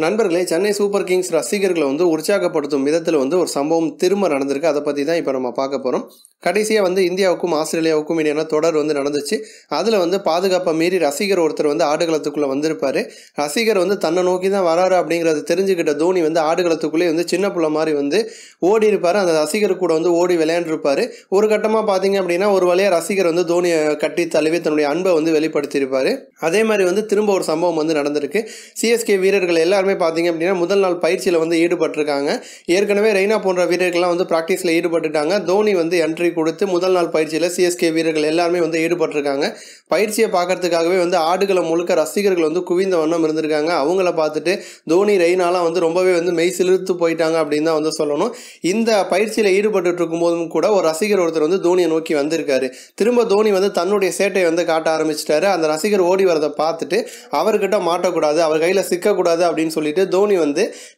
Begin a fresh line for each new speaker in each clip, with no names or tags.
நண்பர்களே, Chennai super Kings ரசிகர்களை உற்சாகப்படுத்தும் விதத்தில் ஒரு சம்பவம் திரும்ப நடந்திருக்கு. அதை பற்றி தான் இப்போ நம்ம பார்க்க போகிறோம். கடைசியாக இந்தியாவுக்கும் ஆஸ்திரேலியாவுக்கும் இடையான தொடர் நடந்துச்சு. அதில் பாதுகாப்பை மீறி ரசிகர் ஒருத்தர் ஆடுகளத்துக்குள்ளே வந்திருப்பார். ரசிகர் தன்னை நோக்கி தான் வராரு அப்படிங்கிறது தெரிஞ்சுக்கிட்ட தோனி ஆடுகளத்துக்குள்ளே சின்ன பிள்ளை மாதிரி ஓடி இருப்பார். அந்த ரசிகர் கூட ஓடி விளையாண்டுருப்பார். ஒரு கட்டமாக பார்த்தீங்க அப்படின்னா ஒரு வழியாக ரசிகர் தோனியை கட்டி தழுவி தன்னுடைய அன்பை வெளிப்படுத்தியிருப்பார். அதே மாதிரி திரும்ப ஒரு சம்பவம் நடந்திருக்கு. சிஎஸ்கே வீரர்கள் எல்லாருமே பார்த்தீங்க அப்படின்னா முதல் நாள் பயிற்சியில் ஈடுபட்டிருக்காங்க. ஏற்கனவே ரெய்னா போன்ற வீரர்கள்லாம் ப்ராக்டிஸில் ஈடுபட்டுட்டாங்க. தோனி என்ட்ரி கொடுத்து முதல் நாள் பயிற்சியில் சிஎஸ்கே வீரர்கள் எல்லாருமே ஈடுபட்டிருக்காங்க. பயிற்சியை பார்க்கறதுக்காகவே ஆடுகளம் முழுக்க ரசிகர்கள் குவிந்த வண்ணம் இருந்திருக்காங்க. அவங்கள பார்த்துட்டு தோனி ரெய்னாலாம் ரொம்பவே மெய் சிலிர்த்து போயிட்டாங்க அப்படின்னு தான் சொல்லணும். இந்த பயிற்சியில் ஈடுபட்டு இருக்கும் போதும் கூட ஒரு ரசிகர் ஒருத்தர் தோனியை நோக்கி வந்திருக்காரு. திரும்ப தோனி தன்னுடைய சேட்டை காட்ட ஆரம்பிச்சிட்டாரு. அந்த ரசிகர் ஓடி வரதை பார்த்துட்டு அவர்கிட்ட மாட்டக்கூடாது, அவர் கையில் சிக்கக்கூடாது அப்படின்னு சொல்லிட்டு தோனி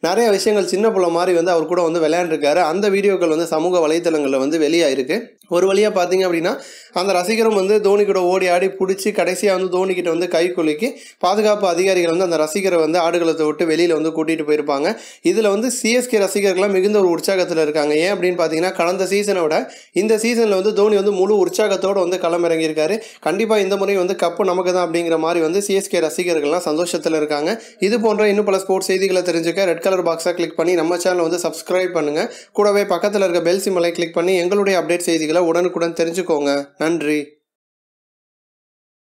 நிறைய விஷயங்கள் சின்ன பிள்ளை மாதிரி அவர் கூட விளையாண்டுருக்காரு. அந்த வீடியோக்கள் சமூக வலைத்தளங்களில் வெளியாயிருக்கு. ஒரு வழியாக பார்த்தீங்க அப்படின்னா அந்த ரசிகரும் தோனி கூட ஓடி ஆடி பிடிச்சி கடைசியாக தோனி கிட்ட கை குலுக்கி பாதுகாப்பு அதிகாரிகள் அந்த ரசிகரை ஆடுகளத்தை விட்டு வெளியில் கூட்டிகிட்டு போயிருப்பாங்க. இதில் சிஎஸ்கே ரசிகர்கள்லாம் மிகுந்த ஒரு உற்சாகத்தில் இருக்காங்க. ஏன் அப்படின்னு பார்த்தீங்கன்னா கடந்த சீசனை விட இந்த சீசனில் தோனி முழு உற்சாகத்தோடு களமிறங்கியிருக்காரு. கண்டிப்பாக இந்த முறை கப்பு நமக்கு தான் அப்படிங்கிற மாதிரி சிஎஸ்கே ரசிகர்கள்லாம் சந்தோஷத்தில் இருக்காங்க. இது போன்ற இன்னும் பல ஸ்போர்ட்ஸ் செய்திகளை தெரிஞ்சுக்க ரெட் கலர் பாக்ஸை கிளிக் பண்ணி நம்ம சேனலை சப்ஸ்கிரைப் பண்ணுங்கள். கூடவே பக்கத்தில் இருக்க பெல் சிம்பலை கிளிக் பண்ணி எங்களுடைய அப்டேட் செய்திகளை உடனுக்குடன் தெரிஞ்சுக்கோங்க. நன்றி.